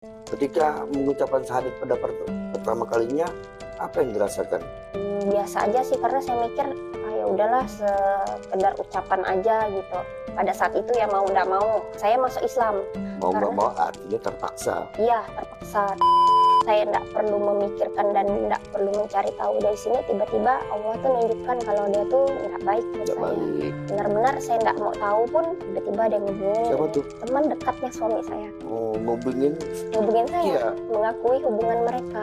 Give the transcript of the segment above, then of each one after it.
Ketika mengucapkan syahadat pada pertama kalinya, apa yang dirasakan? Biasa aja sih karena saya mikir, ya udahlah sekedar ucapan aja gitu. Pada saat itu ya mau nggak mau, saya masuk Islam. Mau nggak Karena mau artinya terpaksa. iya terpaksa. Saya nggak perlu memikirkan dan nggak perlu mencari tahu dari sini. Tiba-tiba Allah tuh nunjukkan kalau dia tuh nggak baik buat Nggak saya. baik. Benar-benar saya nggak mau tahu pun tiba-tiba ada yang Siapa ngubungin. tuh? Teman dekatnya suami saya. Oh, ngubungin Ngubungin saya, Iya. mengakui hubungan mereka.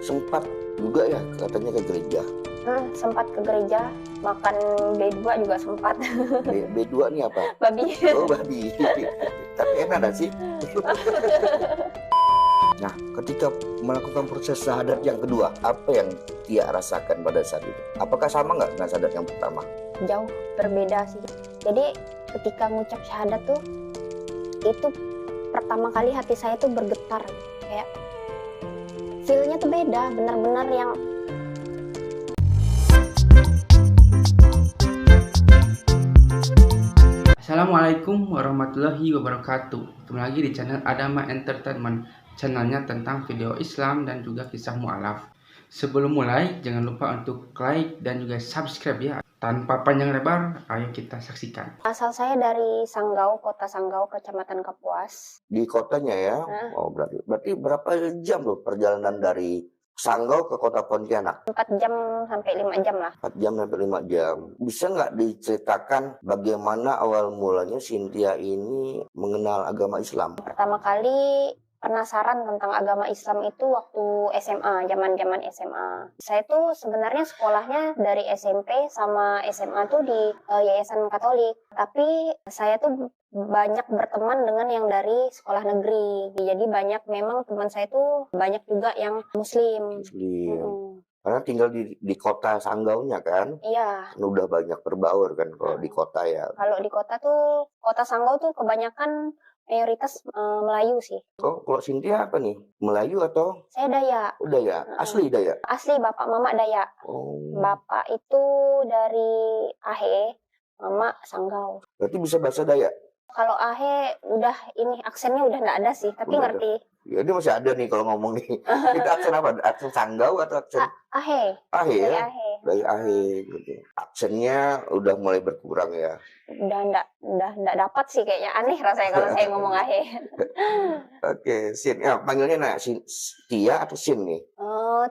Sempat juga ya katanya ke gereja. Sempat ke gereja, makan B2 juga sempat. B2 nih apa? Babi. Oh, babi. Tapi enak gak sih? Nah, ketika melakukan proses syahadat yang kedua, apa yang Tia rasakan pada saat itu? Apakah sama nggak dengan syahadat yang pertama? Jauh berbeda sih. Jadi ketika ngucap syahadat tuh, itu pertama kali hati saya tuh bergetar. Kayak feel-nya tuh beda, benar-benar yang Assalamualaikum warahmatullahi wabarakatuh. Ketemu lagi di channel Adama Entertainment, channelnya tentang video Islam dan juga kisah mu'alaf. Sebelum mulai, jangan lupa untuk like dan juga subscribe ya. Tanpa panjang lebar, ayo kita saksikan. asal saya dari Sanggau, kota Sanggau, kecamatan Kapuas. Di kotanya ya? Oh, berarti berapa jam loh perjalanan dari Sanggau ke kota Pontianak? 4 jam sampai 5 jam lah. 4 jam sampai 5 jam. Bisa nggak diceritakan bagaimana awal mulanya Cynthia ini mengenal agama Islam? Pertama kali penasaran tentang agama Islam itu waktu SMA, zaman-zaman SMA. Saya tuh sebenarnya sekolahnya dari SMP sama SMA tuh di Yayasan Katolik. Tapi saya tuh banyak berteman dengan yang dari sekolah negeri. Jadi banyak memang teman saya tuh banyak juga yang Muslim. Muslim. Karena tinggal di kota Sanggaunya kan? Iya. Udah banyak berbaur kan kalau di kota ya. Kalau di kota tuh, kota Sanggau tuh kebanyakan mayoritas Melayu sih. Kalau Cynthia apa nih? Melayu atau? Saya Dayak. Oh, Dayak. Asli Dayak? Asli, bapak mama Dayak. Oh. Bapak itu dari Ahe, mama Sanggau. Berarti bisa bahasa Dayak? Kalau Ahe udah ini aksennya udah nggak ada sih, tapi Udah ngerti. Ya, dia masih ada nih kalau ngomong nih. Itu aksen apa? Aksen Sanggau atau aksen? Ahe. Ahe Dari ya? Ahe. Dari Ahe gitu. Aksennya udah mulai berkurang ya. Udah nggak dapat sih kayaknya, aneh rasanya kalau saya ngomong Ahe. Oke, Sin. Ya, panggilnya Tia atau Sin nih?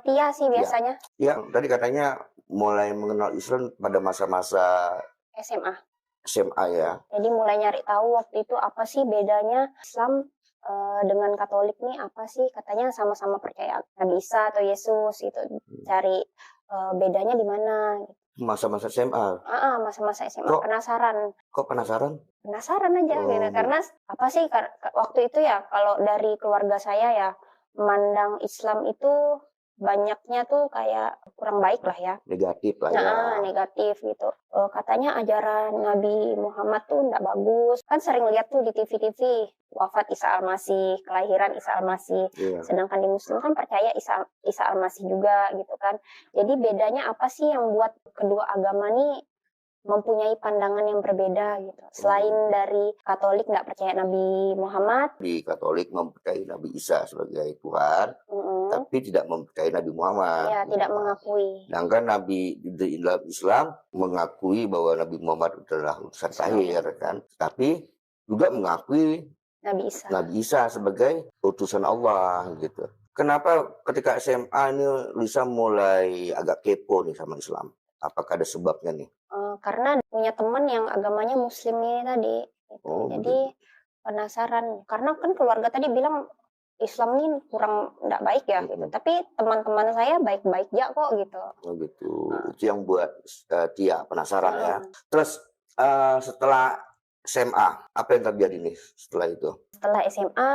Tia sih biasanya. Ya, tadi katanya mulai mengenal Islam pada masa-masa SMA. SMA ya. Jadi mulai nyari tahu waktu itu apa sih bedanya Islam dengan Katolik nih, apa sih, katanya sama-sama percaya Nabi Isa atau Yesus gitu. Cari bedanya di mana gitu. Masa-masa SMA. Masa-masa SMA penasaran. Kok penasaran? Penasaran aja gitu. Karena apa sih waktu itu ya, kalau dari keluarga saya ya memandang Islam itu banyaknya tuh kayak kurang baik lah ya. Negatif lah ya. Negatif gitu. Katanya ajaran Nabi Muhammad tuh nggak bagus. Kan sering lihat tuh di TV-TV wafat Isa Al-Masih, kelahiran Isa Al-Masih. Iya. Sedangkan di Muslim kan percaya Isa Al-Masih juga gitu kan. Jadi bedanya apa sih yang buat kedua agama nih mempunyai pandangan yang berbeda gitu. Selain dari Katolik nggak percaya Nabi Muhammad, Di Katolik mempercayai Nabi Isa sebagai Tuhan, tapi tidak mempercayai Nabi Muhammad. ya tidak mengakui. Sedangkan Nabi di dalam Islam mengakui bahwa Nabi Muhammad adalah utusan terakhir kan, tapi juga mengakui Nabi Isa sebagai utusan Allah gitu. Kenapa ketika SMA ini Lisa mulai agak kepo nih sama Islam? Apakah ada sebabnya nih? Karena punya teman yang agamanya Muslim ini tadi. Gitu. Jadi penasaran. Karena kan keluarga tadi bilang Islam ini kurang nggak baik ya gitu. Tapi teman-teman saya baik-baik ya kok gitu. Oh gitu. Itu yang buat Tia penasaran ya. Terus setelah SMA, apa yang terjadi nih setelah itu? Setelah SMA,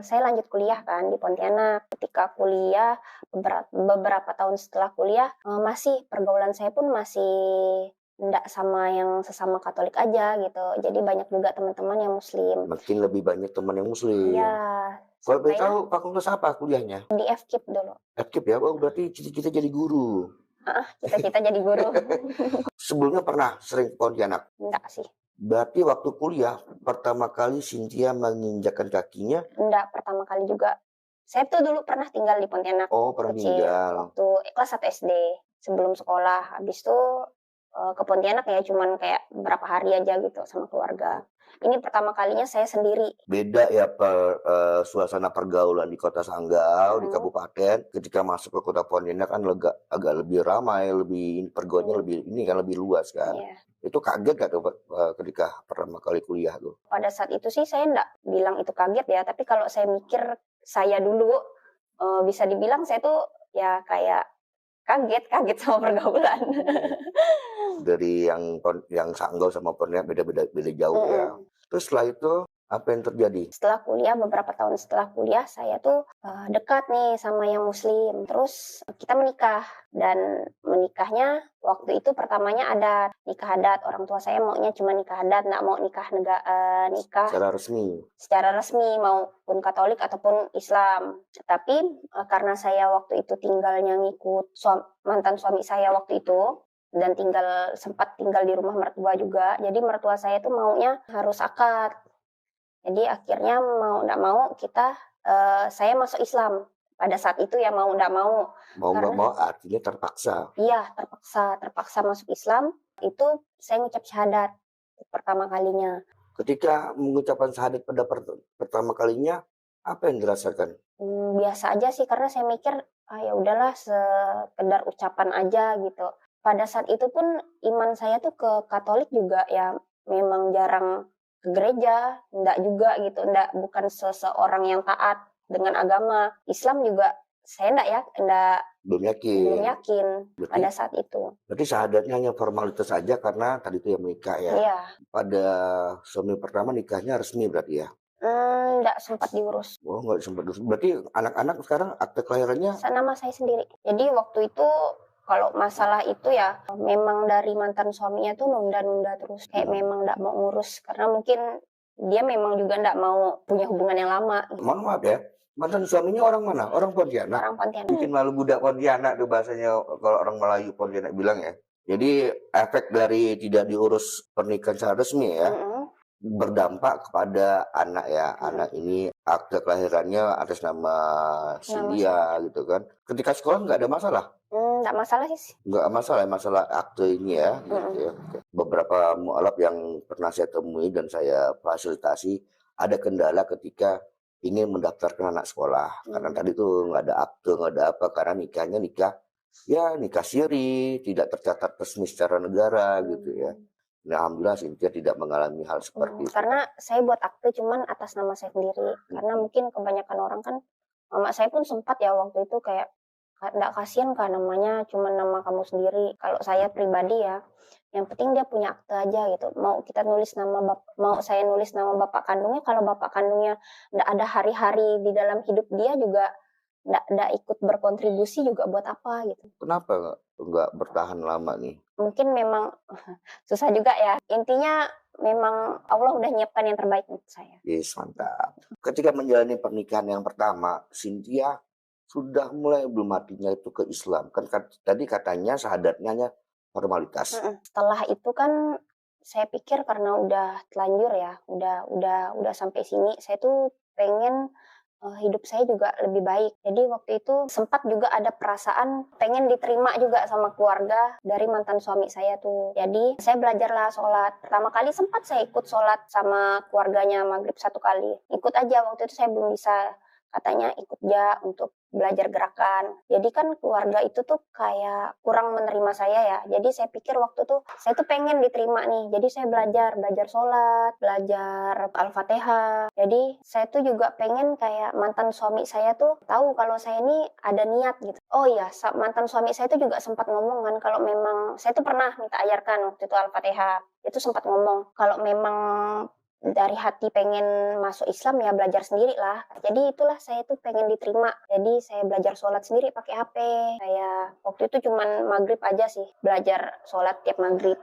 saya lanjut kuliah kan di Pontianak. Ketika kuliah, beberapa tahun setelah kuliah, masih pergaulan saya pun masih enggak sama yang sesama Katolik aja gitu. Jadi banyak juga teman-teman yang Muslim. Makin lebih banyak teman yang Muslim. Iya. Kalau boleh tahu fakultas apa kuliahnya? Di FKIP dulu. FKIP ya, oh berarti cita-cita jadi guru. Cita-cita jadi guru. Sebelumnya pernah sering ke Pontianak? Enggak sih. Berarti waktu kuliah pertama kali Cynthia menginjakkan kakinya? Enggak, pertama kali juga. Saya tuh dulu pernah tinggal di Pontianak Oh, pernah kecil, tinggal. waktu kelas 1 SD sebelum sekolah. Habis itu ke Pontianak ya cuman kayak beberapa hari aja gitu sama keluarga. Ini pertama kalinya saya sendiri. Beda ya suasana pergaulan di Kota Sanggau, di kabupaten, ketika masuk ke Kota Pontianak kan agak lebih ramai, pergaulannya lebih luas kan. Iya. Itu kaget gak tuh ketika pertama kali kuliah tuh? Pada saat itu sih saya enggak bilang itu kaget ya, tapi kalau saya mikir saya dulu bisa dibilang saya tuh ya kayak kaget sama pergaulan. Dari yang Sanggau sama Pontianak beda jauh ya. Terus setelah itu apa yang terjadi? Setelah kuliah, beberapa tahun setelah kuliah, saya tuh dekat nih sama yang muslim. Terus kita menikah, dan menikahnya waktu itu pertamanya ada nikah adat. Orang tua saya maunya cuma nikah adat, nggak mau nikah Secara resmi. Secara resmi, maupun Katolik ataupun Islam. Tapi karena saya waktu itu tinggalnya ngikut mantan suami saya waktu itu, dan sempat tinggal di rumah mertua juga. Jadi mertua saya tuh maunya harus akad. Jadi akhirnya mau nggak mau saya masuk Islam. Pada saat itu ya mau nggak mau. Mau nggak mau artinya terpaksa. Iya, terpaksa masuk Islam. Itu saya ngucap syahadat pertama kalinya. Ketika mengucapkan syahadat pada pertama kalinya, apa yang dirasakan? Biasa aja sih, karena saya mikir ya udahlah sekedar ucapan aja gitu. Pada saat itu pun iman saya tuh ke Katolik juga ya memang jarang ke gereja, enggak juga gitu, bukan seseorang yang taat dengan agama. Islam juga saya belum yakin berarti, pada saat itu. Berarti syahadatnya hanya formalitas saja karena tadi itu yang menikah ya. Iya. Pada suami pertama nikahnya resmi berarti ya? Enggak sempat diurus. Oh, enggak sempat diurus. Berarti anak-anak sekarang akte kelahirannya? Nama saya sendiri. Jadi waktu itu kalau masalah itu ya memang dari mantan suaminya tuh nunda-nunda terus. Kayak memang enggak mau ngurus. Karena mungkin dia memang juga enggak mau punya hubungan yang lama. Mohon maaf ya, mantan suaminya orang mana? Orang Pontianak? Orang Pontianak. Bikin malu budak Pontianak tuh bahasanya kalau orang Melayu Pontianak bilang ya. Jadi efek dari tidak diurus pernikahan secara resmi ya, berdampak kepada anak ya. Anak ini akte kelahirannya atas nama Cynthia gitu kan. Ketika sekolah nggak ada masalah? Nggak masalah sih. Nggak masalah, masalah akte ini ya. Gitu ya. Beberapa mualaf yang pernah saya temui dan saya fasilitasi ada kendala ketika ingin mendaftarkan anak sekolah. Karena tadi tuh nggak ada akte, nggak ada apa, karena nikahnya nikah siri, tidak tercatat resmi secara negara gitu ya. Nah, alhamdulillah Cynthia tidak mengalami hal seperti itu. Karena saya buat akte cuman atas nama saya sendiri. Karena mungkin kebanyakan orang kan, mama saya pun sempat ya waktu itu kayak, nggak kasihan kan namanya cuma nama kamu sendiri. Kalau saya pribadi ya, yang penting dia punya akte aja gitu. Mau saya nulis nama bapak kandungnya, kalau bapak kandungnya nggak ada hari-hari di dalam hidup dia juga nggak ikut berkontribusi juga buat apa gitu. Kenapa nggak bertahan lama nih? Mungkin memang susah juga ya. Intinya memang Allah udah nyiapkan yang terbaik untuk saya. Yes, mantap. Ketika menjalani pernikahan yang pertama, Cynthia sudah mulai belum hatinya itu ke Islam. Kan tadi katanya syahadatnya formalitas. Setelah itu kan saya pikir karena udah telanjur ya, udah sampai sini, saya tuh pengen hidup saya juga lebih baik. Jadi waktu itu sempat juga ada perasaan pengen diterima juga sama keluarga dari mantan suami saya tuh. Jadi saya belajarlah sholat. Pertama kali sempat saya ikut sholat sama keluarganya maghrib 1 kali. Ikut aja, waktu itu saya belum bisa, katanya ikut ya untuk belajar gerakan. Jadi kan keluarga itu tuh kayak kurang menerima saya ya. Jadi saya pikir waktu tuh saya tuh pengen diterima nih. Jadi saya belajar sholat, belajar Al-Fatihah. Jadi saya tuh juga pengen kayak mantan suami saya tuh tahu kalau saya ini ada niat gitu. Oh iya, mantan suami saya tuh juga sempat ngomong kan kalau memang saya tuh pernah minta ajarkan waktu itu Al-Fatihah. Itu sempat ngomong kalau memang dari hati pengen masuk Islam ya belajar sendiri lah. Jadi itulah saya tuh pengen diterima. Jadi saya belajar sholat sendiri pakai HP. Saya waktu itu cuman maghrib aja sih. Belajar sholat tiap maghrib.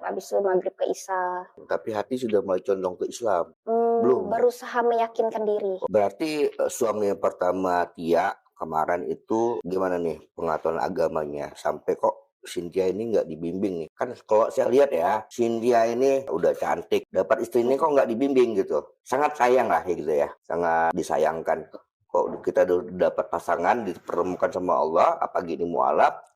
Habis itu maghrib ke Isya. Tapi hati sudah mulai condong ke Islam? Belum. Berusaha meyakinkan diri. Berarti suami pertama Tia kemarin itu gimana nih pengetahuan agamanya? Sampai kok Cynthia ini nggak dibimbing nih. Kan kalau saya lihat ya, Cynthia ini udah cantik, dapat istri ini kok nggak dibimbing gitu. Sangat sayang lah ya gitu ya, sangat disayangkan. Kok kita dapat pasangan dipertemukan sama Allah, apa gini mualaf,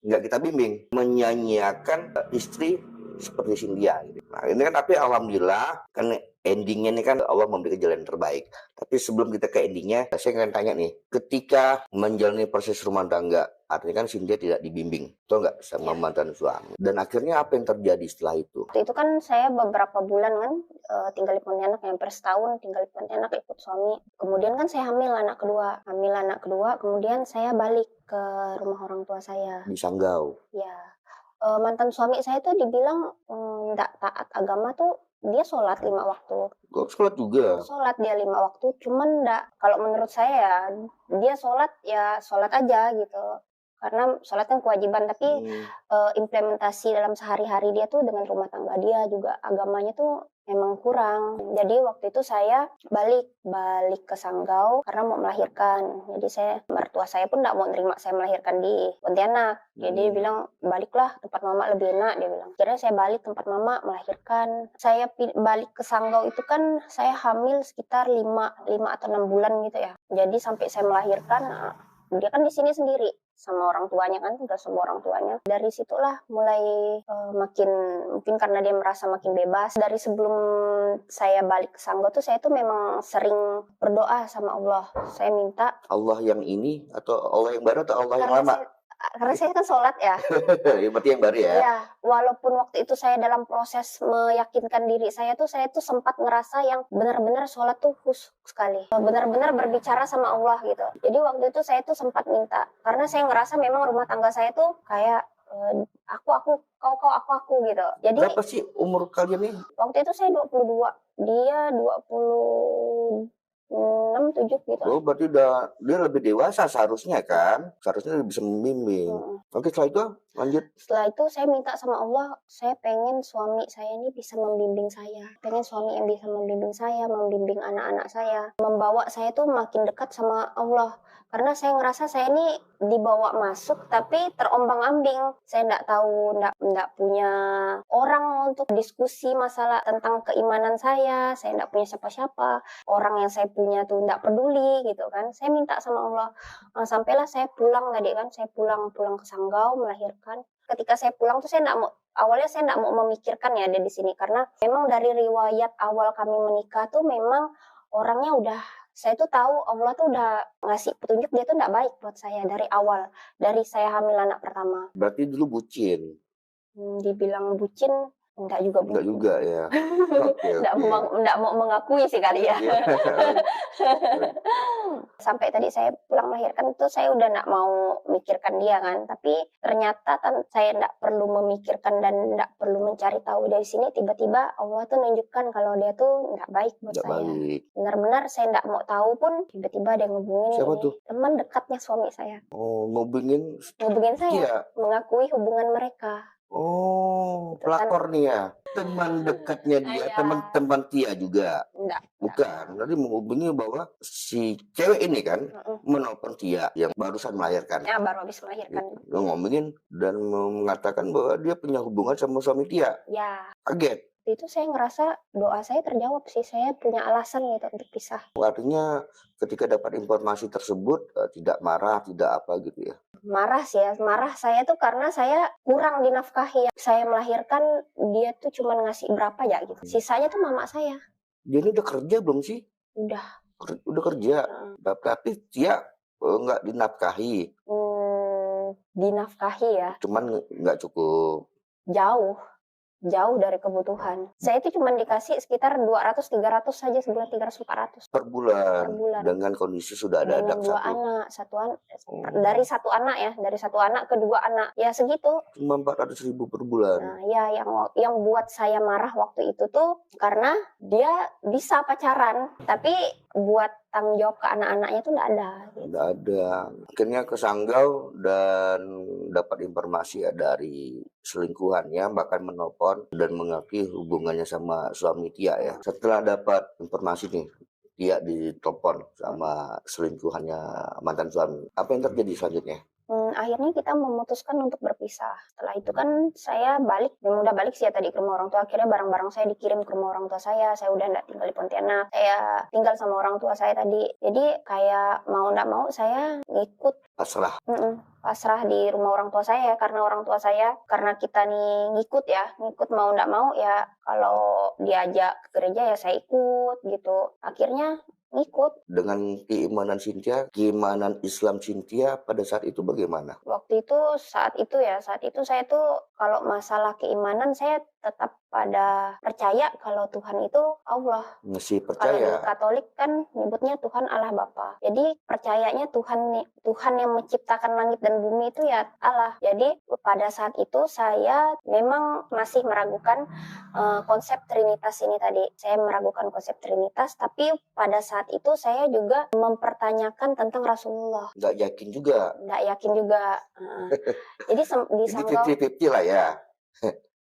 nggak kita bimbing, menyanyiakan istri seperti Cynthia gitu. Nah ini kan tapi alhamdulillah kan endingnya ini kan Allah memberikan jalan terbaik. Tapi sebelum kita ke endingnya, saya akan tanya nih, ketika menjalani proses rumah tangga, artinya kan Cynthia tidak dibimbing, betul nggak sama mantan suami? Dan akhirnya apa yang terjadi setelah itu? Waktu itu kan saya beberapa bulan kan tinggal di Pontianak, hampir setahun tinggal di Pontianak ikut suami. Kemudian kan saya hamil anak kedua, kemudian saya balik ke rumah orang tua saya. Di Sanggau? Ya. Mantan suami saya tuh dibilang nggak taat agama tuh, dia sholat 5 waktu. Kok sholat juga? Sholat dia 5 waktu, cuman kalau menurut saya ya, dia sholat aja gitu. Karena sholat kan kewajiban, tapi implementasi dalam sehari-hari dia tuh dengan rumah tangga dia juga agamanya tuh memang kurang. Jadi waktu itu saya balik ke Sanggau karena mau melahirkan. Jadi mertua saya pun nggak mau terima saya melahirkan di Pontianak. Jadi dia bilang, baliklah tempat mama lebih enak, dia bilang. Akhirnya saya balik tempat mama melahirkan. Saya balik ke Sanggau itu kan saya hamil sekitar 5 atau 6 bulan gitu ya. Jadi sampai saya melahirkan, dia kan di sini sendiri sama orang tuanya kan, udah semua orang tuanya. Dari situlah mulai mungkin karena dia merasa makin bebas. Dari sebelum saya balik ke Sanggau tuh saya tuh memang sering berdoa sama Allah. Saya minta Allah yang ini atau Allah yang baru atau Allah yang lama? Karena saya kan sholat ya. Ya berarti yang baru ya? Iya, walaupun waktu itu saya dalam proses meyakinkan diri saya tuh sempat ngerasa yang benar-benar sholat tuh khusyuk sekali. Benar-benar berbicara sama Allah gitu. Jadi waktu itu saya tuh sempat minta. Karena saya ngerasa memang rumah tangga saya tuh kayak aku, kau gitu. Jadi berapa sih umur kalian nih? Waktu itu saya 22, dia 26, 7 gitu. Oh, berarti dia lebih dewasa seharusnya kan? Seharusnya dia bisa membimbing. Oke, setelah itu lanjut. Setelah itu saya minta sama Allah, saya pengen suami saya ini bisa membimbing saya. Pengen suami yang bisa membimbing saya, membimbing anak-anak saya. Membawa saya tuh makin dekat sama Allah. Karena saya ngerasa saya ini dibawa masuk tapi terombang-ambing. Saya nggak tahu, nggak punya orang untuk diskusi masalah tentang keimanan saya. Saya nggak punya siapa-siapa. Orang yang saya punya tuh nggak peduli gitu kan. Saya minta sama Allah. Sampailah saya pulang tadi kan. Saya pulang ke Sanggau melahirkan. Ketika saya pulang tuh awalnya saya nggak mau memikirkan ya ada di sini. Karena memang dari riwayat awal kami menikah tuh memang orangnya saya tuh tahu Allah tuh udah ngasih petunjuk dia tuh nggak baik buat saya dari awal, dari saya hamil anak pertama. Berarti dulu bucin? Dibilang bucin, enggak juga bucin. Enggak juga ya? Enggak mau mengakui sih kali ya. Sampai tadi saya pulang melahirkan itu saya udah nggak mau mikirkan dia kan, tapi ternyata saya nggak perlu memikirkan dan nggak perlu mencari tahu dari sini, tiba-tiba Allah tuh nunjukkan kalau dia tuh nggak baik buat saya. Benar-benar saya nggak mau tahu pun tiba-tiba dia ngubungin. Siapa tuh? Teman dekatnya suami saya. Oh, ngubungin saya? Iya. Mengakui hubungan mereka. Oh, pelakor nih ya. Teman dekatnya dia, teman Tia juga. Enggak. Bukan, tadi menghubungi bahwa si cewek ini kan menelpon Tia yang barusan melahirkan. Ya, baru habis melahirkan. Ngomongin dan mengatakan bahwa dia punya hubungan sama suami Tia. Ya. Kaget. Itu saya ngerasa doa saya terjawab sih. Saya punya alasan gitu untuk pisah. Artinya ketika dapat informasi tersebut tidak marah, tidak apa gitu ya? Marah sih ya. Marah saya tuh karena saya kurang dinafkahi. Saya melahirkan dia tuh cuma ngasih berapa ya gitu. Sisanya tuh mama saya. Dia ini udah kerja belum sih? Udah kerja. Tapi dia nggak dinafkahi. Dinafkahi ya. Cuman nggak cukup. Jauh dari kebutuhan. Saya itu cuma dikasih sekitar 200-300 saja sebulan, 300-400 per bulan. Dengan kondisi sudah ada anak dari satu anak ke 2 anak ya segitu. Cuma 400.000 per bulan. Nah ya yang buat saya marah waktu itu tuh karena dia bisa pacaran tapi buat tanggung jawab ke anak-anaknya tuh nggak ada. Nggak ada. Akhirnya ke Sanggau dan dapat informasi ya dari selingkuhannya, bahkan menelpon dan mengakui hubungannya sama suami Tia ya. Setelah dapat informasi nih, Tia ditelepon sama selingkuhannya mantan suami. Apa yang terjadi selanjutnya? akhirnya kita memutuskan untuk berpisah. Setelah itu kan saya balik, memang udah balik sih ya tadi ke rumah orang tua. Akhirnya barang-barang saya dikirim ke rumah orang tua saya. Saya udah nggak tinggal di Pontianak. Saya tinggal sama orang tua saya tadi. Jadi kayak mau nggak mau saya ngikut. Pasrah. Pasrah di rumah orang tua saya, karena orang tua saya, karena kita nih ngikut mau nggak mau ya, kalau diajak ke gereja ya saya ikut gitu. Akhirnya ngikut. Dengan keimanan Cynthia, keimanan Islam Cynthia pada saat itu bagaimana? Waktu itu, saat itu saya tuh kalau masalah keimanan saya tetap pada percaya kalau Tuhan itu Allah. Masih Kalau percaya? di Katolik kan nyebutnya Tuhan Allah Bapa. Jadi percayanya Tuhan yang menciptakan langit dan bumi itu ya Allah. Jadi pada saat itu saya memang masih meragukan konsep Trinitas ini tadi. Saya meragukan konsep Trinitas, tapi pada saat itu saya juga mempertanyakan tentang Rasulullah. Nggak yakin juga? Nggak yakin juga. Jadi di Jadi Sanggau, 50-50 lah ya?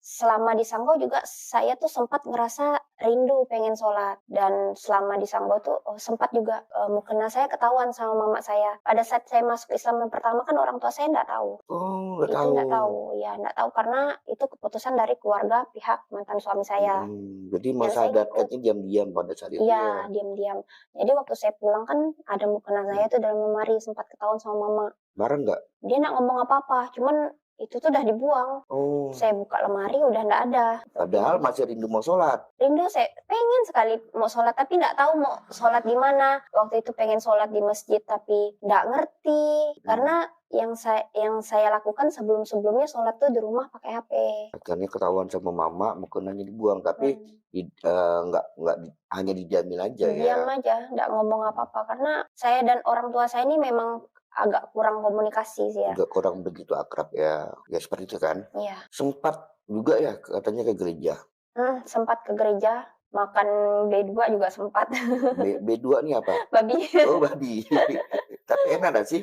selama di Sanggau juga saya tuh sempat ngerasa rindu pengen sholat. Dan selama di Sanggau tuh sempat juga mukena saya ketahuan sama mama saya. Pada saat saya masuk Islam yang pertama kan orang tua saya nggak tahu. Oh, nggak Itu tahu. nggak tahu. Ya nggak tahu karena itu keputusan dari keluarga pihak mantan suami saya. Jadi Dan masa saya adatnya diam-diam pada saat itu Iya, ya? diam-diam. Jadi waktu saya pulang kan ada mukena saya tuh dalam lemari, sempat ketahuan sama mama. Marah nggak? Dia nggak ngomong apa-apa, cuman itu tuh udah dibuang. Oh, Saya buka lemari udah nggak ada. padahal masih rindu mau sholat. Rindu, saya pengen sekali mau sholat tapi nggak tahu mau sholat di mana. Waktu itu pengen sholat di masjid tapi nggak ngerti karena yang saya lakukan sebelumnya sholat tuh di rumah pakai HP. Akhirnya ketahuan sama mama, mukenanya dibuang, tapi nggak hanya dijamin aja ya. Diam aja, nggak ngomong apa-apa karena saya dan orang tua saya ini memang agak kurang komunikasi sih ya. Agak kurang begitu akrab ya. Ya seperti itu kan. Iya. Sempat juga ya katanya ke gereja. Sempat ke gereja, makan B2 juga sempat. B2 nih apa? Babi. Oh, babi. Tapi enak gak sih?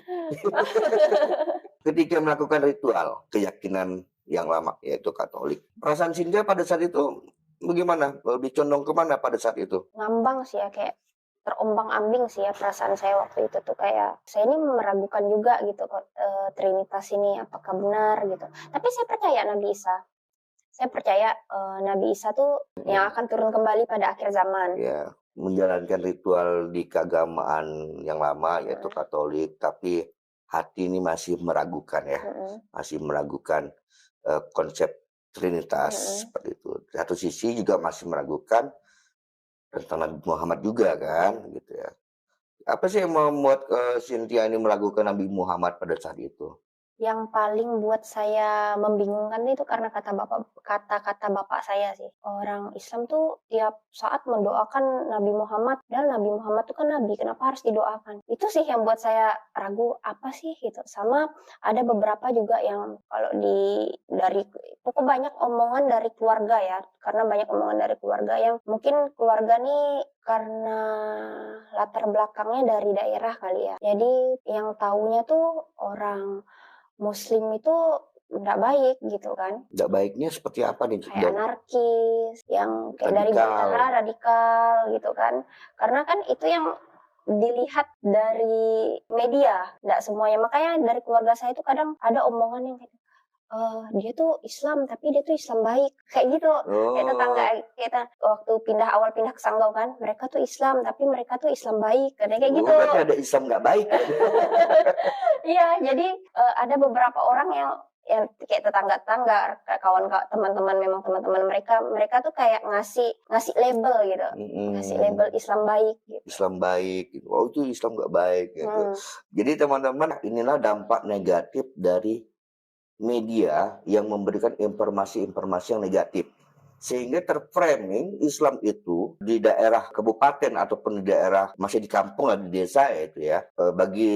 Ketika melakukan ritual keyakinan yang lama, yaitu Katolik. Perasaan Cynthia pada saat itu bagaimana? Lebih condong kemana pada saat itu? Ngambang sih ya, kayak terombang-ambing sih ya perasaan saya waktu itu tuh, kayak saya ini meragukan juga gitu Trinitas ini apakah benar gitu. Tapi saya percaya Nabi Isa. Saya percaya Nabi Isa tuh yang akan turun kembali pada akhir zaman. Ya, menjalankan ritual di keagamaan yang lama yaitu Katolik, tapi hati ini masih meragukan ya. Masih meragukan konsep Trinitas seperti itu. Di satu sisi juga masih meragukan tentang Nabi Muhammad juga kan gitu ya. Apa sih yang membuat Cynthia ini meragukan Nabi Muhammad pada saat itu? Yang paling buat saya membingungkan itu karena kata-kata bapak saya sih. Orang Islam tuh tiap saat mendoakan Nabi Muhammad, dan Nabi Muhammad tuh kan Nabi, kenapa harus didoakan? Itu sih yang buat saya ragu, apa sih gitu. Sama ada beberapa juga yang kalau pokok banyak omongan dari keluarga ya, karena banyak omongan dari keluarga yang mungkin keluarga nih karena latar belakangnya dari daerah kali ya. Jadi yang taunya tuh orang Muslim itu nggak baik gitu kan. Nggak baiknya seperti apa nih? Kayak anarkis, yang kayak dari daerah radikal gitu kan. Karena kan itu yang dilihat dari media, nggak semuanya. Makanya dari keluarga saya itu kadang ada omongan yang kayak, dia tuh Islam tapi dia tuh Islam baik, kayak gitu. Kayak tetangga kita waktu awal pindah ke Sanggau kan, mereka tuh Islam tapi mereka tuh Islam baik, katanya kayak gitu. Berarti ada Islam nggak baik. Iya, jadi ada beberapa orang yang kayak tetangga-tetangga, teman-teman mereka tuh kayak ngasih label gitu, ngasih label Islam baik gitu. Islam baik gitu. Oh, itu Islam nggak baik gitu. Jadi teman-teman, inilah dampak negatif dari media yang memberikan informasi-informasi yang negatif, sehingga terframing Islam itu di daerah kabupaten ataupun di daerah masih di kampung lah, di desa itu ya. Bagi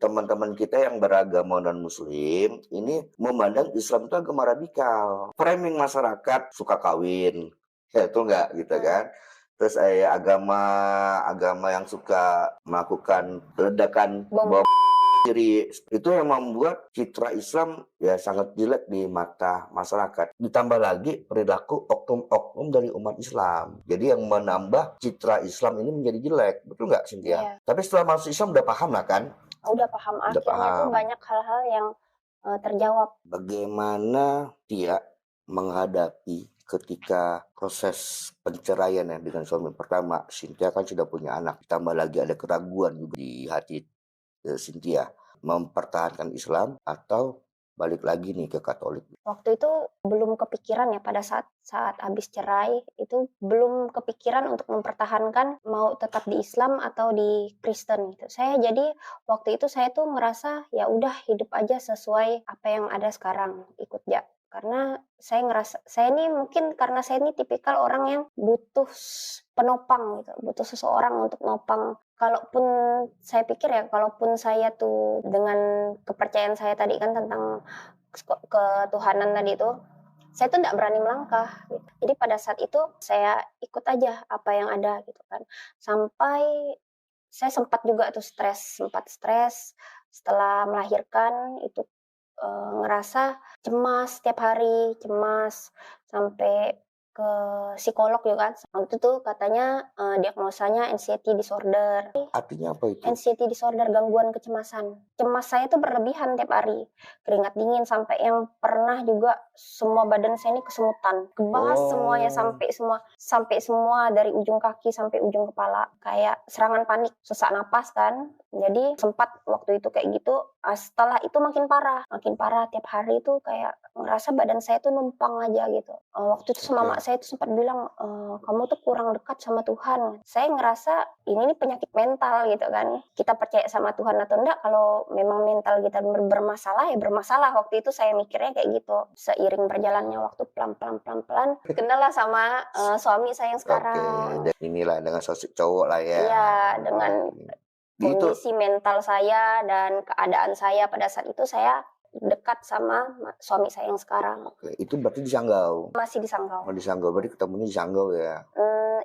teman-teman kita yang beragama non-muslim ini memandang Islam itu agama radikal. Framing masyarakat suka kawin, ya itu enggak gitu kan. Terus agama yang suka melakukan ledakan bom diri, itu yang membuat citra Islam ya sangat jelek di mata masyarakat. Ditambah lagi perilaku oknum-oknum dari umat Islam. Jadi yang menambah citra Islam ini menjadi jelek. Betul nggak, Cynthia? Yeah. Tapi setelah masuk Islam udah paham lah kan? Udah paham, Udah akhirnya tuh paham. banyak hal-hal yang terjawab. Bagaimana Tia menghadapi ketika proses perceraian ya dengan suami pertama? Cynthia kan sudah punya anak, ditambah lagi ada keraguan juga di hati Cynthia, mempertahankan Islam atau balik lagi nih ke Katolik. Waktu itu belum kepikiran ya, pada saat habis cerai itu belum kepikiran untuk mempertahankan mau tetap di Islam atau di Kristen gitu. Jadi waktu itu saya tuh ngerasa ya udah hidup aja sesuai apa yang ada sekarang, ikut ya. Karena saya ngerasa saya ini mungkin karena saya ini tipikal orang yang butuh penopang gitu, butuh seseorang untuk nopang. Kalaupun saya pikir ya, kalaupun saya tuh dengan kepercayaan saya tadi kan tentang ketuhanan tadi itu, saya tuh nggak berani melangkah gitu. Jadi pada saat itu saya ikut aja apa yang ada gitu kan. Sampai saya sempat juga tuh sempat stres setelah melahirkan itu, ngerasa cemas setiap hari, cemas sampai ke psikolog juga kan. Waktu itu katanya diagnosanya anxiety disorder. Artinya apa itu? Anxiety disorder, gangguan kecemasan. Cemas saya tuh berlebihan tiap hari. Keringat dingin sampai yang pernah juga semua badan saya ini kesemutan. Kebas semuanya sampai semua dari ujung kaki sampai ujung kepala. Kayak serangan panik, sesak napas kan. Jadi sempat waktu itu kayak gitu. Setelah itu makin parah tiap hari itu kayak ngerasa badan saya tuh numpang aja gitu. Waktu itu sama mak saya tuh sempat bilang, kamu tuh kurang dekat sama Tuhan. Saya ngerasa ini nih penyakit mental gitu kan. Kita percaya sama Tuhan atau enggak, kalau memang mental kita bermasalah ya bermasalah. Waktu itu saya mikirnya kayak gitu. Seiring berjalannya waktu pelan-pelan kenal sama suami saya yang sekarang. Oke, dan inilah dengan sosok cowok lah ya. Iya, dengan kondisi mental saya dan keadaan saya pada saat itu, saya dekat sama suami saya yang sekarang. Oke, itu berarti di Sanggau? Masih di Sanggau. Oh, di Sanggau, berarti ketemunya di Sanggau ya?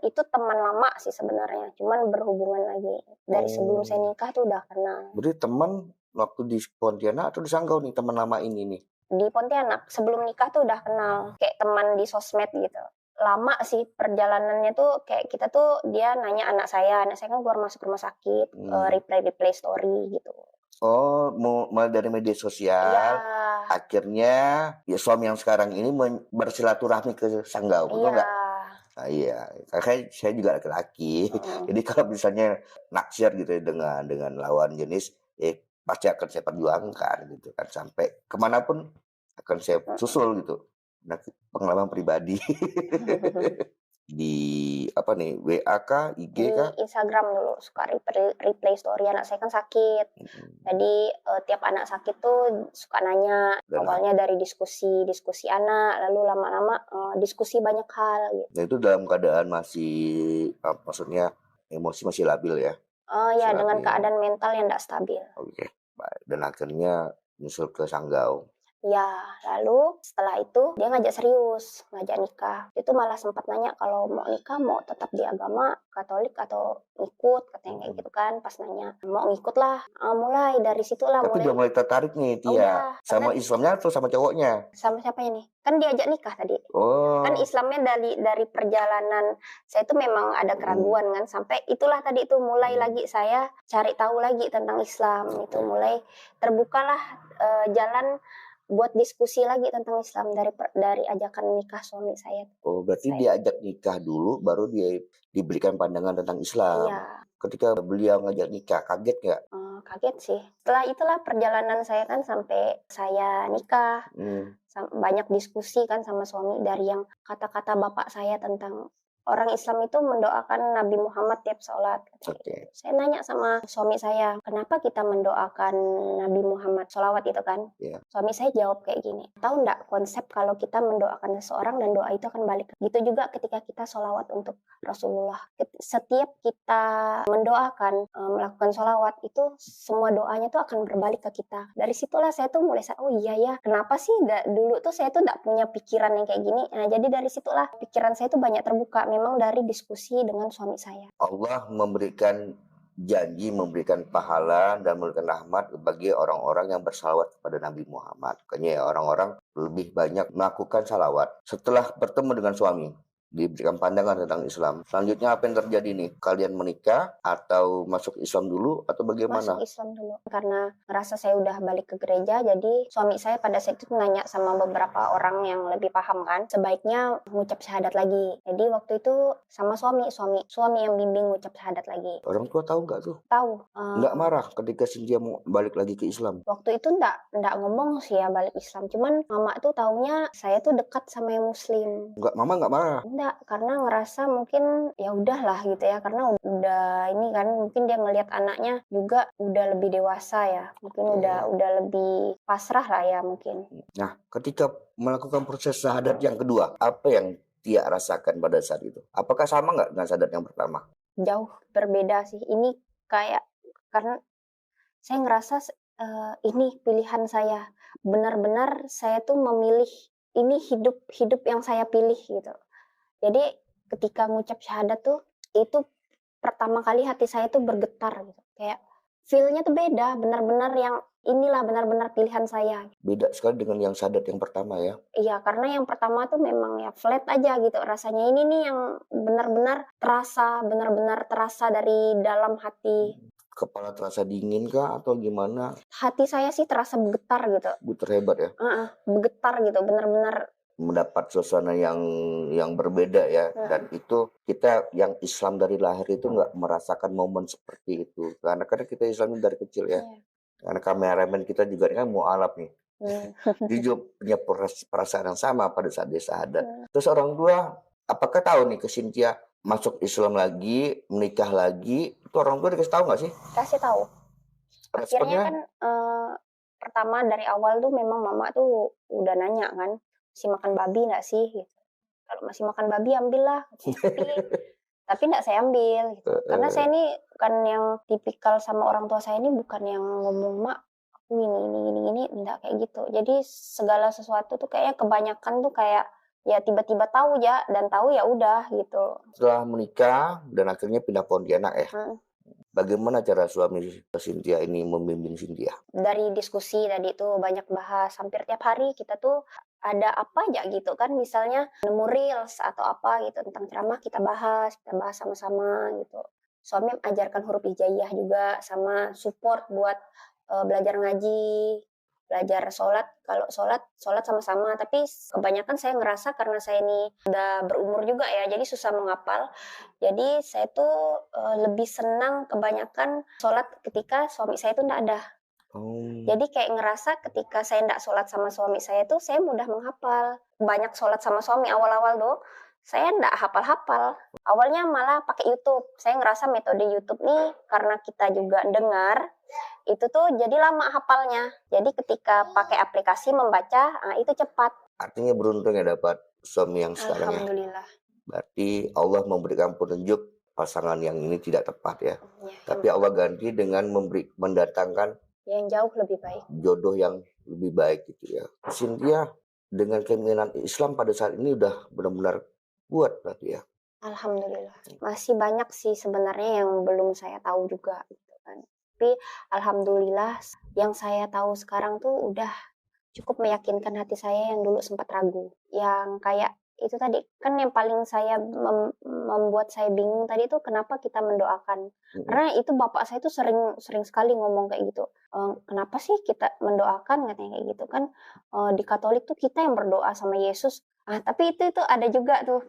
Itu teman lama sih sebenarnya, cuman berhubungan lagi. Dari sebelum saya nikah tuh udah kenal. Berarti teman waktu di Pontianak atau di Sanggau nih, teman lama ini nih? Di Pontianak, sebelum nikah tuh udah kenal, kayak teman di sosmed gitu. Lama sih perjalanannya tuh, kayak kita tuh dia nanya anak saya kan keluar masuk rumah sakit, reply story gitu. Oh, mulai dari media sosial, Iya. akhirnya ya suami yang sekarang ini bersilaturahmi ke Sanggau, betul nggak? Nah, iya, karena saya juga laki-laki, jadi kalau misalnya naksir gitu ya dengan lawan jenis, pasti akan saya perjuangkan gitu kan, sampai kemanapun akan saya susul gitu. Nah, pengalaman pribadi. Di apa nih, WA kah, IG kah? Di Instagram dulu suka replay story, anak saya kan sakit. Jadi tiap anak sakit tuh suka nanya. Awalnya dari diskusi anak, lalu lama-lama diskusi banyak hal gitu. Nah, itu dalam keadaan masih maksudnya emosi masih labil ya? Ya, dengan keadaan mental yang tidak stabil. Oke, baik. Dan akhirnya nyusul ke Sanggau. Ya, lalu setelah itu dia ngajak nikah. Itu malah sempat nanya kalau mau nikah mau tetap di agama Katolik atau ngikut, katanya kayak gitu kan. Pas nanya, mau ngikut lah. Mulai dari situlah. Tapi udah mulai tertarik nih Tia, sama Islamnya atau sama cowoknya? Sama siapa ini? Kan diajak nikah tadi. Kan Islamnya dari perjalanan saya itu memang ada keraguan kan, sampai itulah tadi itu mulai lagi saya cari tahu lagi tentang Islam. Itu mulai terbukalah jalan buat diskusi lagi tentang Islam dari ajakan nikah suami saya. Oh, berarti diajak nikah dulu, baru dia diberikan pandangan tentang Islam. Iya. Ketika beliau ngajak nikah, kaget nggak? Kaget sih. Setelah itulah perjalanan saya kan sampai saya nikah. Banyak diskusi kan sama suami, dari yang kata-kata bapak saya tentang orang Islam itu mendoakan Nabi Muhammad tiap sholat. Okay. Saya nanya sama suami saya, kenapa kita mendoakan Nabi Muhammad sholawat itu kan? Yeah. Suami saya jawab kayak gini, tahu nggak konsep kalau kita mendoakan seseorang dan doa itu akan balik? Gitu juga ketika kita sholawat untuk Rasulullah. Setiap kita mendoakan, melakukan sholawat, itu semua doanya tuh akan berbalik ke kita. Dari situlah saya tuh mulai, oh iya ya, kenapa sih dulu tuh saya tuh nggak punya pikiran yang kayak gini. Nah, jadi dari situlah pikiran saya tuh banyak terbuka. Memang dari diskusi dengan suami saya. Allah memberikan janji, memberikan pahala dan memberikan rahmat bagi orang-orang yang bersalawat kepada Nabi Muhammad. Makanya orang-orang lebih banyak melakukan salawat setelah bertemu dengan suami. diberikan pandangan tentang Islam. Selanjutnya apa yang terjadi nih? Kalian menikah atau masuk Islam dulu atau bagaimana? Masuk Islam dulu. Karena ngerasa saya udah balik ke gereja, jadi suami saya pada saat itu nanya sama beberapa orang yang lebih paham kan, sebaiknya ngucap syahadat lagi. Jadi waktu itu sama suami yang bimbing ngucap syahadat lagi. Orang tua tahu nggak tuh? Tahu. Nggak marah ketika Cynthia mau balik lagi ke Islam? Waktu itu nggak ngomong sih ya balik Islam. Cuman mama tuh taunya saya tuh dekat sama yang Muslim. Mama nggak marah? Enggak, karena ngerasa mungkin ya udahlah gitu ya, karena udah ini kan mungkin dia ngelihat anaknya juga udah lebih dewasa ya, mungkin udah lebih pasrah lah ya mungkin. Nah, ketika melakukan proses syahadat yang kedua, apa yang Tia rasakan pada saat itu? Apakah sama nggak dengan syahadat yang pertama? Jauh berbeda sih. Ini kayak karena saya ngerasa ini pilihan saya. Benar-benar saya tuh memilih, ini hidup yang saya pilih gitu. Jadi ketika ngucap syahadat tuh, itu pertama kali hati saya tuh bergetar gitu. Kayak feel-nya tuh beda, benar-benar yang inilah benar-benar pilihan saya. Beda sekali dengan yang syahadat yang pertama ya? Iya, karena yang pertama tuh memang ya flat aja gitu rasanya. Ini nih yang benar-benar terasa dari dalam hati. Kepala terasa dingin kah atau gimana? Hati saya sih terasa bergetar gitu. Buter hebat ya? Bergetar gitu, benar-benar mendapat suasana yang berbeda ya. Dan itu kita yang Islam dari lahir itu nggak merasakan momen seperti itu karena kita Islam dari kecil ya. Karena kameramen kita juga kan mualaf nih, dia juga punya perasaan yang sama pada saat dia syahadat. Terus orang tua apakah tahu nih ke Cynthia masuk Islam lagi, menikah lagi, itu orang tua dikasih tahu nggak sih? Kasih tahu. Akhirnya kan pertama dari awal tuh memang mama tuh udah nanya kan, masih makan babi nggak sih? Gitu. Kalau masih makan babi ambillah. Tapi nggak saya ambil. Gitu. Karena saya ini bukan yang tipikal sama orang tua saya ini bukan yang ngomong mak aku ini nggak kayak gitu. Jadi segala sesuatu tuh kayaknya kebanyakan tuh kayak ya tiba-tiba tahu ya dan tahu ya udah gitu. Setelah menikah dan akhirnya pindah Pontianak ya. Bagaimana cara suami Cynthia ini membimbing Cynthia? Dari diskusi tadi tuh banyak bahas, hampir tiap hari kita tuh ada apa aja gitu kan, misalnya nemu reels atau apa gitu tentang ceramah kita bahas sama-sama gitu. Suami ajarkan huruf hijaiyah juga sama support buat belajar ngaji, belajar sholat. Kalau sholat sama-sama, tapi kebanyakan saya ngerasa karena saya ini udah berumur juga ya, jadi susah menghafal. Jadi saya tuh lebih senang kebanyakan sholat ketika suami saya tuh nggak ada. Jadi kayak ngerasa ketika saya nggak sholat sama suami saya tuh saya mudah menghafal. Banyak sholat sama suami awal-awal tuh saya nggak hafal-hafal. Awalnya malah pakai YouTube. Saya ngerasa metode YouTube nih karena kita juga dengar itu tuh jadi lama hafalnya. Jadi ketika pakai aplikasi membaca itu cepat. Artinya beruntung ya dapat suami yang sekarang. Alhamdulillah. Berarti Allah memberikan petunjuk pasangan yang ini tidak tepat ya. Tapi Allah ganti dengan mendatangkan yang jauh lebih baik. Jodoh yang lebih baik gitu ya. Cynthia dengan keinginan Islam pada saat ini udah benar-benar kuat berarti ya. Alhamdulillah. Masih banyak sih sebenarnya yang belum saya tahu juga gitu kan. Tapi alhamdulillah yang saya tahu sekarang tuh udah cukup meyakinkan hati saya yang dulu sempat ragu. Yang kayak itu tadi kan yang paling saya membuat saya bingung tadi itu kenapa kita mendoakan. Karena itu bapak saya tuh sering sekali ngomong kayak gitu. Kenapa sih kita mendoakan katanya kayak gitu kan, di Katolik tuh kita yang berdoa sama Yesus. Tapi itu ada juga tuh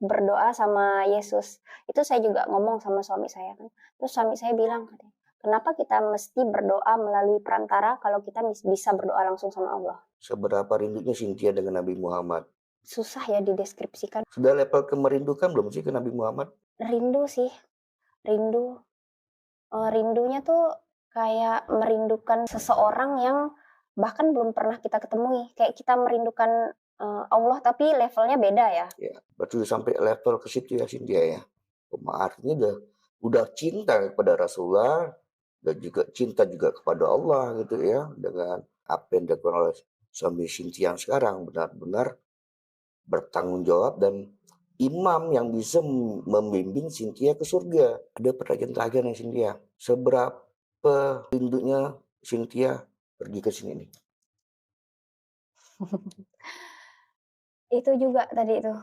berdoa sama Yesus. Itu saya juga ngomong sama suami saya kan. Terus suami saya bilang katanya, kenapa kita mesti berdoa melalui perantara kalau kita bisa berdoa langsung sama Allah? Seberapa rindunya Cynthia dengan Nabi Muhammad? Susah ya dideskripsikan. Sudah level merindukan belum sih ke Nabi Muhammad? Rindu sih, rindu. Rindunya tuh kayak merindukan seseorang yang bahkan belum pernah kita ketemui. Kayak kita merindukan Allah tapi levelnya beda ya. Ya, berarti sampai level ke situ ya Cynthia ya. Artinya udah cinta kepada Rasulullah dan juga cinta juga kepada Allah gitu ya, dengan apa yang dilakukan oleh suami Cynthia yang sekarang benar-benar bertanggung jawab dan imam yang bisa membimbing Cynthia ke surga. Ada pertanyaan terakhir nih Cynthia, seberapa rindunya Cynthia pergi ke sini nih? Itu juga tadi tuh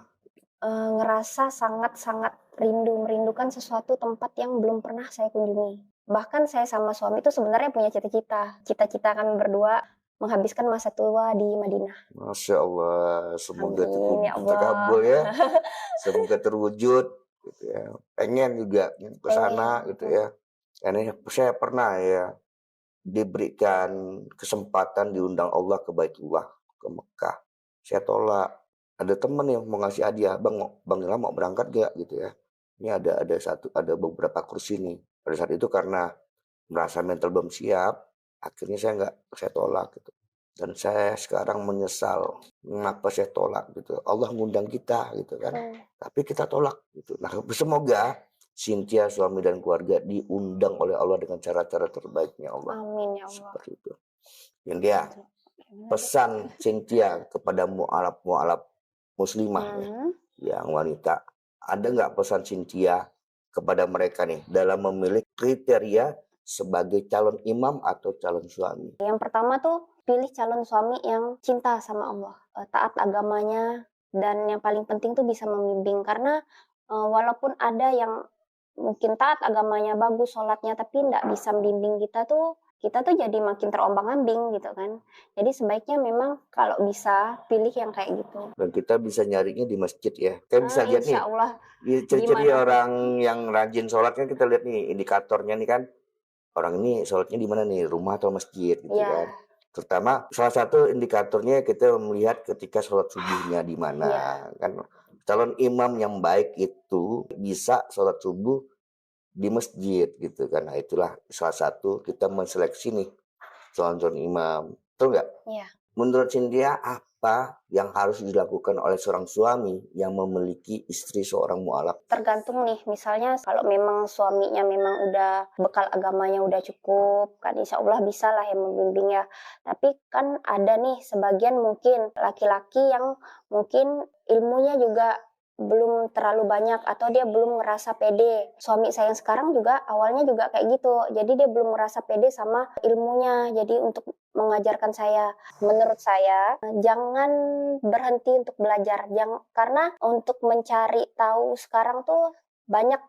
ngerasa sangat-sangat merindukan sesuatu tempat yang belum pernah saya kunjungi. Bahkan saya sama suami itu sebenarnya punya cita-cita kami berdua menghabiskan masa tua di Madinah. Masya Allah, semoga Amin ya terkabul Allah. ya, semoga terwujud gitu ya. Pengen juga ke sana gitu ya. Karena saya pernah ya diberikan kesempatan diundang Allah ke Baitullah, ke Mekah. Saya tolak. Ada teman yang mau ngasih hadiah, Bang Ilham mau berangkat gak gitu ya. Ini ada beberapa kursi nih. Pada saat itu karena merasa mental belum siap, akhirnya saya tolak gitu. Dan saya sekarang menyesal mengapa saya tolak gitu. Allah ngundang kita gitu kan. Tapi kita tolak gitu. Nah, semoga Cynthia, suami dan keluarga diundang oleh Allah dengan cara-cara terbaiknya Allah. Amin ya Allah. Seperti itu. Yang dia pesan Cynthia kepada mu'alaf muslimah yang wanita. Ada nggak pesan Cynthia kepada mereka nih dalam memilih kriteria sebagai calon imam atau calon suami? Yang pertama tuh pilih calon suami yang cinta sama Allah, taat agamanya, dan yang paling penting tuh bisa membimbing. Karena walaupun ada yang mungkin taat agamanya bagus, sholatnya, tapi nggak bisa membimbing kita tuh jadi makin terombang-ambing gitu kan. Jadi sebaiknya memang kalau bisa pilih yang kayak gitu. Dan kita bisa nyarinya di masjid ya. Kan bisa lihat nih, ciri-ciri orang yang rajin sholat kan kita lihat nih indikatornya nih kan. Orang ini sholatnya di mana nih, rumah atau masjid gitu kan. Terutama salah satu indikatornya kita melihat ketika sholat subuhnya di mana kan. Calon imam yang baik itu bisa sholat subuh di masjid gitu kan. Nah itulah salah satu kita menseleksi nih calon imam. Betul nggak? Iya. Menurut Cynthia apa yang harus dilakukan oleh seorang suami yang memiliki istri seorang mu'alaf? Tergantung nih, misalnya kalau memang suaminya memang udah bekal agamanya udah cukup, kan insya Allah bisa lah yang membimbing ya. Tapi kan ada nih sebagian mungkin laki-laki yang mungkin ilmunya juga belum terlalu banyak atau dia belum ngerasa pede. Suami saya yang sekarang juga awalnya juga kayak gitu. Jadi dia belum ngerasa pede sama ilmunya. Jadi untuk mengajarkan saya, menurut saya jangan berhenti untuk belajar. Karena untuk mencari tahu sekarang tuh banyak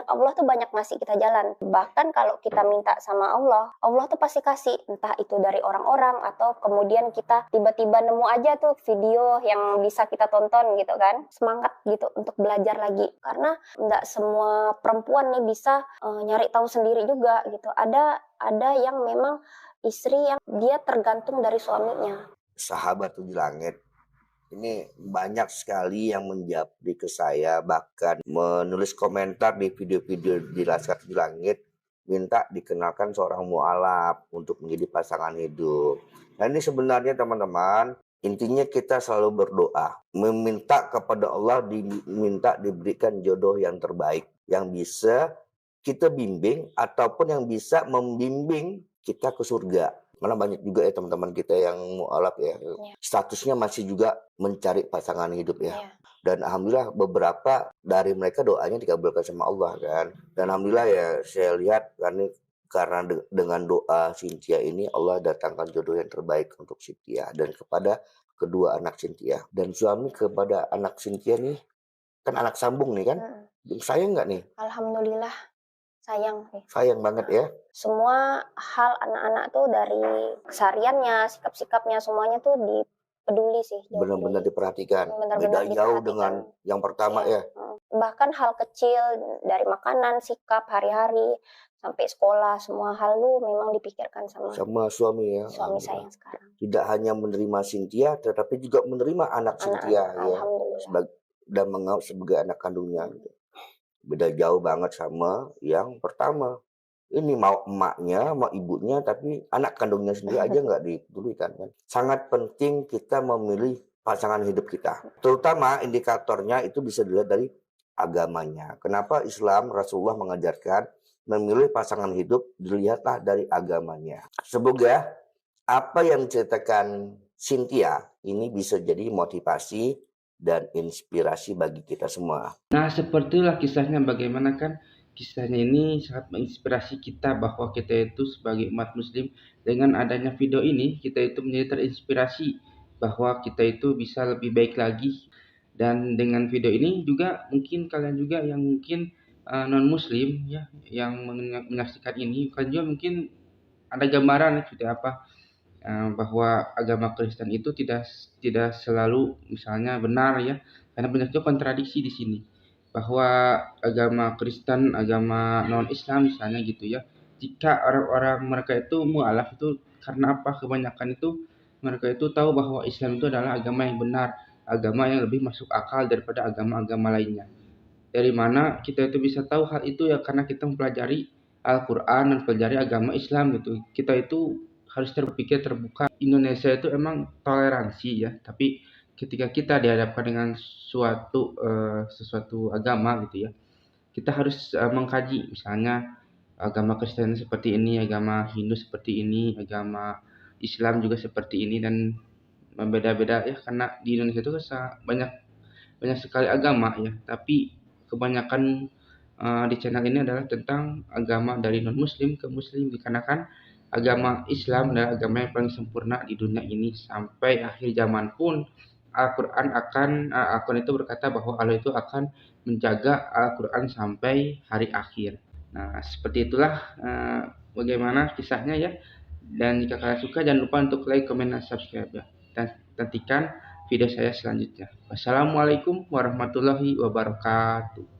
Allah tuh banyak ngasih kita jalan. Bahkan kalau kita minta sama Allah tuh pasti kasih, entah itu dari orang-orang atau kemudian kita tiba-tiba nemu aja tuh video yang bisa kita tonton gitu kan. Semangat gitu untuk belajar lagi, karena enggak semua perempuan nih bisa nyari tahu sendiri juga gitu. Ada yang memang istri yang dia tergantung dari suaminya. Sahabat Tujuh Langit ini banyak sekali yang menjapri ke saya, bahkan menulis komentar di video-video di Laskar Tujuh Langit, minta dikenalkan seorang mu'alaf untuk menjadi pasangan hidup. Nah ini sebenarnya teman-teman, intinya kita selalu berdoa, meminta kepada Allah, diminta diberikan jodoh yang terbaik, yang bisa kita bimbing ataupun yang bisa membimbing kita ke surga. Malah banyak juga ya teman-teman kita yang mu'alaf ya. Statusnya masih juga mencari pasangan hidup ya. Dan alhamdulillah beberapa dari mereka doanya dikabulkan sama Allah kan. Dan alhamdulillah ya saya lihat karena dengan doa Cynthia ini Allah datangkan jodoh yang terbaik untuk Cynthia dan kepada kedua anak Cynthia. Dan suami kepada anak Cynthia nih kan anak sambung nih kan. Sayang nggak nih? Alhamdulillah. Sayang banget ya. Semua hal anak-anak tuh dari kesehariannya, sikap-sikapnya, semuanya tuh dipeduli sih. Benar-benar diperhatikan. Beda jauh dengan yang pertama ya. Bahkan hal kecil dari makanan, sikap hari-hari, sampai sekolah, semua hal lu memang dipikirkan sama suami ya. Suami saya yang sekarang. Tidak hanya menerima Cynthia, tetapi juga menerima anak Cynthia ya. Dan menganggap sebagai anak kandungnya. Beda jauh banget sama yang pertama. Ini mau emaknya, mau ibunya, tapi anak kandungnya sendiri aja nggak dipedulikan kan. Sangat penting kita memilih pasangan hidup kita. Terutama indikatornya itu bisa dilihat dari agamanya. Kenapa Islam Rasulullah mengajarkan memilih pasangan hidup dilihatlah dari agamanya. Semoga apa yang diceritakan Cynthia ini bisa jadi motivasi dan inspirasi bagi kita semua. Nah, sepertilah kisahnya, bagaimana kan kisahnya ini sangat menginspirasi kita bahwa kita itu sebagai umat muslim, dengan adanya video ini kita itu menjadi terinspirasi bahwa kita itu bisa lebih baik lagi. Dan dengan video ini juga mungkin kalian juga yang mungkin non muslim ya, yang menyaksikan ini, kalian juga mungkin ada gambaran seperti apa bahwa agama Kristen itu tidak selalu misalnya benar ya, karena banyak juga kontradiksi di sini bahwa agama Kristen, agama non Islam misalnya gitu ya, jika orang-orang mereka itu mualaf itu karena apa, kebanyakan itu mereka itu tahu bahwa Islam itu adalah agama yang benar, agama yang lebih masuk akal daripada agama-agama lainnya. Dari mana kita itu bisa tahu hal itu ya, karena kita mempelajari Al-Quran dan mempelajari agama Islam gitu. Kita itu harus terpikir terbuka. Indonesia itu emang toleransi ya, tapi ketika kita dihadapkan dengan sesuatu agama gitu ya, kita harus mengkaji misalnya agama Kristen seperti ini, agama Hindu seperti ini, agama Islam juga seperti ini, dan berbeda-beda ya, karena di Indonesia itu banyak banyak sekali agama ya, tapi kebanyakan di channel ini adalah tentang agama dari non muslim ke muslim, dikarenakan agama Islam adalah agama yang paling sempurna di dunia ini. Sampai akhir zaman pun Al-Quran itu berkata bahwa Allah itu akan menjaga Al-Quran sampai hari akhir. Nah, seperti itulah bagaimana kisahnya ya. Dan jika kalian suka, jangan lupa untuk like, comment, dan subscribe ya. Dan nantikan video saya selanjutnya. Wassalamualaikum warahmatullahi wabarakatuh.